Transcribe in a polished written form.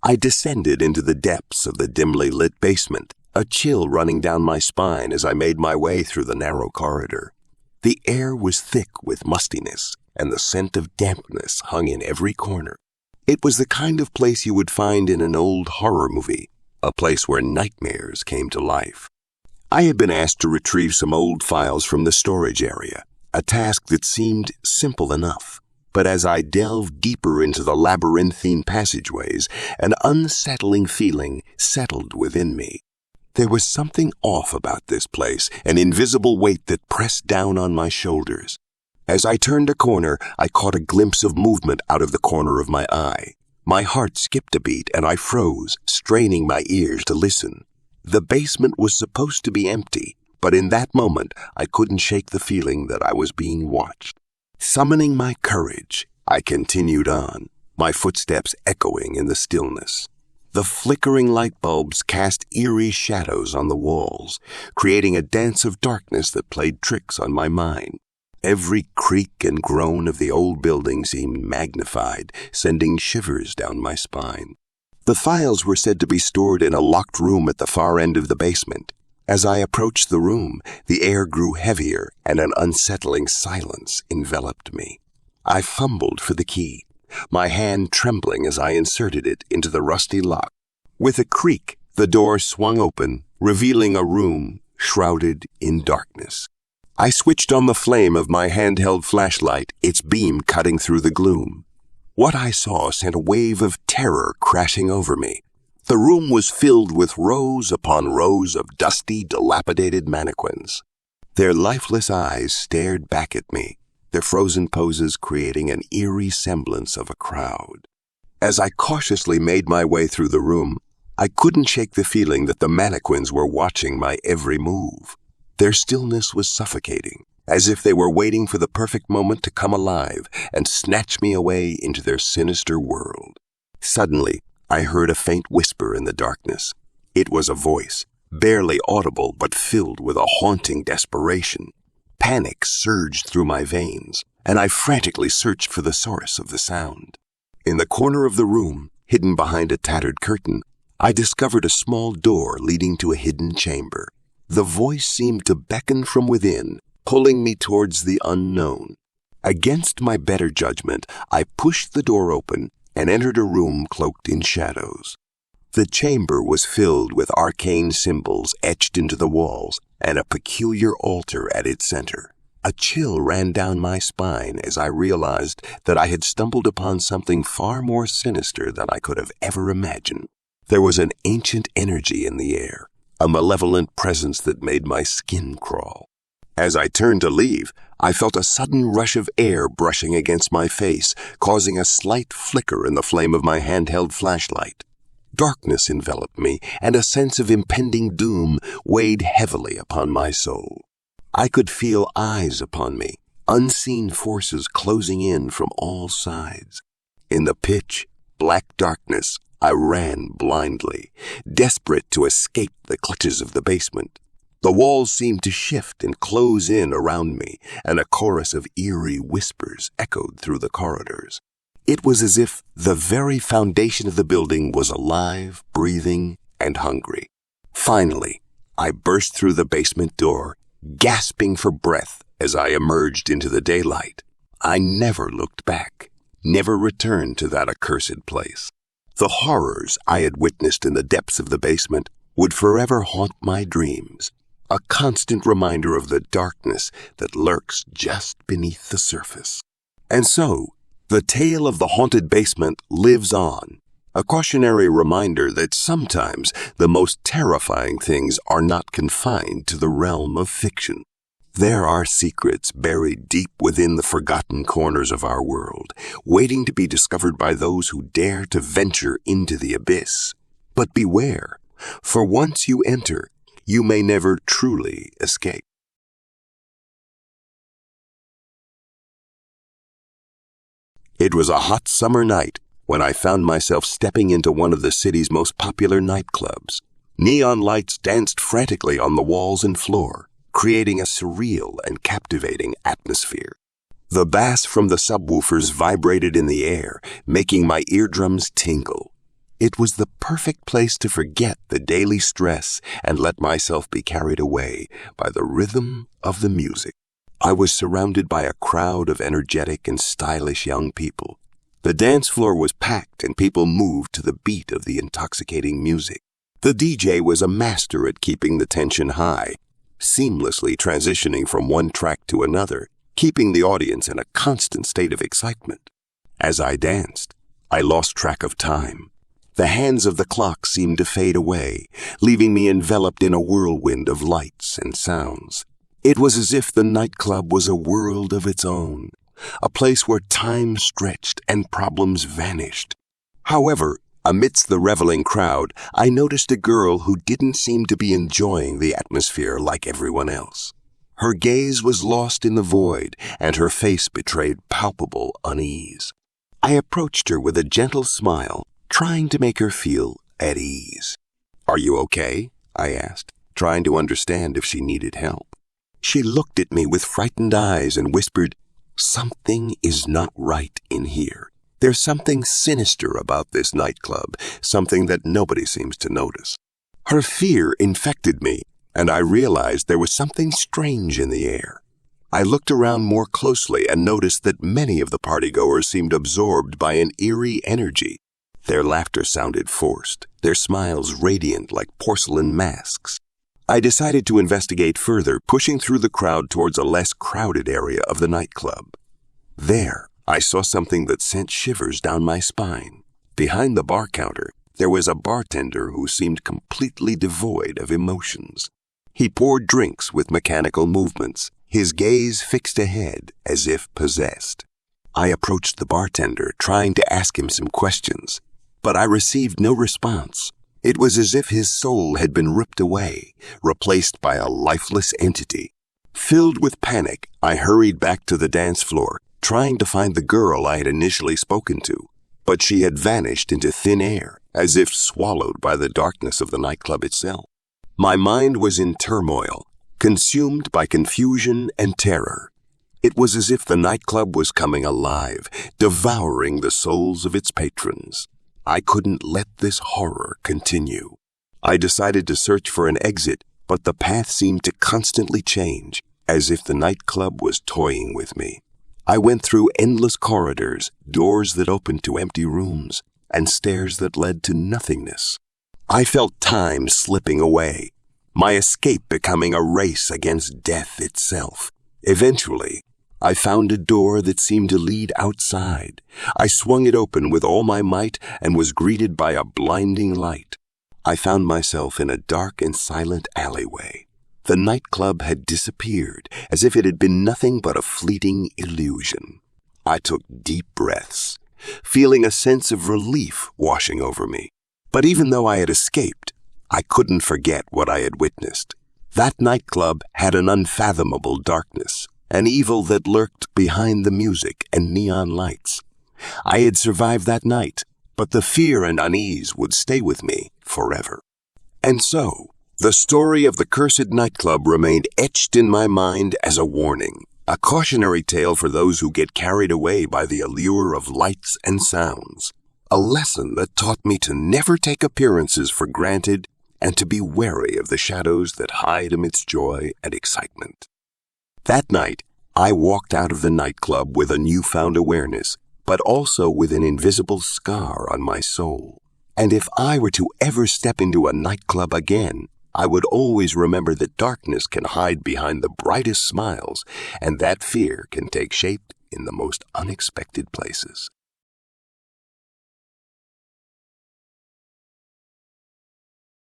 I descended into the depths of the dimly lit basement, a chill running down my spine as I made my way through the narrow corridor. The air was thick with mustiness, and the scent of dampness hung in every corner. It was the kind of place you would find in an old horror movie, a place where nightmares came to life. I had been asked to retrieve some old files from the storage area, a task that seemed simple enough. But as I delved deeper into the labyrinthine passageways, an unsettling feeling settled within me. There was something off about this place, an invisible weight that pressed down on my shoulders. As I turned a corner, I caught a glimpse of movement out of the corner of my eye. My heart skipped a beat, and I froze, straining my ears to listen. The basement was supposed to be empty, but in that moment, I couldn't shake the feeling that I was being watched. Summoning my courage, I continued on, my footsteps echoing in the stillness. The flickering light bulbs cast eerie shadows on the walls, creating a dance of darkness that played tricks on my mind. Every creak and groan of the old building seemed magnified, sending shivers down my spine. The files were said to be stored in a locked room at the far end of the basement. As I approached the room, the air grew heavier and an unsettling silence enveloped me. I fumbled for the key, my hand trembling as I inserted it into the rusty lock. With a creak, the door swung open, revealing a room shrouded in darkness. I switched on the flame of my handheld flashlight, its beam cutting through the gloom. What I saw sent a wave of terror crashing over me. The room was filled with rows upon rows of dusty, dilapidated mannequins. Their lifeless eyes stared back at me, their frozen poses creating an eerie semblance of a crowd. As I cautiously made my way through the room, I couldn't shake the feeling that the mannequins were watching my every move. Their stillness was suffocating, as if they were waiting for the perfect moment to come alive and snatch me away into their sinister world. Suddenly, I heard a faint whisper in the darkness. It was a voice, barely audible but filled with a haunting desperation. Panic surged through my veins, and I frantically searched for the source of the sound. In the corner of the room, hidden behind a tattered curtain, I discovered a small door leading to a hidden chamber. The voice seemed to beckon from within, pulling me towards the unknown. Against my better judgment, I pushed the door open and entered a room cloaked in shadows. The chamber was filled with arcane symbols etched into the walls and a peculiar altar at its center. A chill ran down my spine as I realized that I had stumbled upon something far more sinister than I could have ever imagined. There was an ancient energy in the air, a malevolent presence that made my skin crawl. As I turned to leave, I felt a sudden rush of air brushing against my face, causing a slight flicker in the flame of my handheld flashlight. Darkness enveloped me, and a sense of impending doom weighed heavily upon my soul. I could feel eyes upon me, unseen forces closing in from all sides. In the pitch, black darkness, I ran blindly, desperate to escape the clutches of the basement. The walls seemed to shift and close in around me, and a chorus of eerie whispers echoed through the corridors. It was as if the very foundation of the building was alive, breathing, and hungry. Finally, I burst through the basement door, gasping for breath as I emerged into the daylight. I never looked back, never returned to that accursed place. The horrors I had witnessed in the depths of the basement would forever haunt my dreams, a constant reminder of the darkness that lurks just beneath the surface. And so, the tale of the haunted basement lives on, a cautionary reminder that sometimes the most terrifying things are not confined to the realm of fiction. There are secrets buried deep within the forgotten corners of our world, waiting to be discovered by those who dare to venture into the abyss. But beware, for once you enter, you may never truly escape. It was a hot summer night when I found myself stepping into one of the city's most popular nightclubs. Neon lights danced frantically on the walls and floor, creating a surreal and captivating atmosphere. The bass from the subwoofers vibrated in the air, making my eardrums tingle. It was the perfect place to forget the daily stress and let myself be carried away by the rhythm of the music. I was surrounded by a crowd of energetic and stylish young people. The dance floor was packed and people moved to the beat of the intoxicating music. The DJ was a master at keeping the tension high, seamlessly transitioning from one track to another, keeping the audience in a constant state of excitement. As I danced, I lost track of time. The hands of the clock seemed to fade away, leaving me enveloped in a whirlwind of lights and sounds. It was as if the nightclub was a world of its own, a place where time stretched and problems vanished. However, amidst the reveling crowd, I noticed a girl who didn't seem to be enjoying the atmosphere like everyone else. Her gaze was lost in the void, and her face betrayed palpable unease. I approached her with a gentle smile, trying to make her feel at ease. "Are you okay?" I asked, trying to understand if she needed help. She looked at me with frightened eyes and whispered, "Something is not right in here. There's something sinister about this nightclub, something that nobody seems to notice." Her fear infected me, and I realized there was something strange in the air. I looked around more closely and noticed that many of the partygoers seemed absorbed by an eerie energy. Their laughter sounded forced, their smiles radiant like porcelain masks. I decided to investigate further, pushing through the crowd towards a less crowded area of the nightclub. There, I saw something that sent shivers down my spine. Behind the bar counter, there was a bartender who seemed completely devoid of emotions. He poured drinks with mechanical movements, his gaze fixed ahead as if possessed. I approached the bartender, trying to ask him some questions, but I received no response. It was as if his soul had been ripped away, replaced by a lifeless entity. Filled with panic, I hurried back to the dance floor, trying to find the girl I had initially spoken to, but she had vanished into thin air, as if swallowed by the darkness of the nightclub itself. My mind was in turmoil, consumed by confusion and terror. It was as if the nightclub was coming alive, devouring the souls of its patrons. I couldn't let this horror continue. I decided to search for an exit, but the path seemed to constantly change, as if the nightclub was toying with me. I went through endless corridors, doors that opened to empty rooms, and stairs that led to nothingness. I felt time slipping away, my escape becoming a race against death itself. Eventually, I found a door that seemed to lead outside. I swung it open with all my might and was greeted by a blinding light. I found myself in a dark and silent alleyway. The nightclub had disappeared, as if it had been nothing but a fleeting illusion. I took deep breaths, feeling a sense of relief washing over me. But even though I had escaped, I couldn't forget what I had witnessed. That nightclub had an unfathomable darkness, an evil that lurked behind the music and neon lights. I had survived that night, but the fear and unease would stay with me forever. And so, the story of the cursed nightclub remained etched in my mind as a warning, a cautionary tale for those who get carried away by the allure of lights and sounds, a lesson that taught me to never take appearances for granted and to be wary of the shadows that hide amidst joy and excitement. That night, I walked out of the nightclub with a newfound awareness, but also with an invisible scar on my soul. And if I were to ever step into a nightclub again, I would always remember that darkness can hide behind the brightest smiles, and that fear can take shape in the most unexpected places.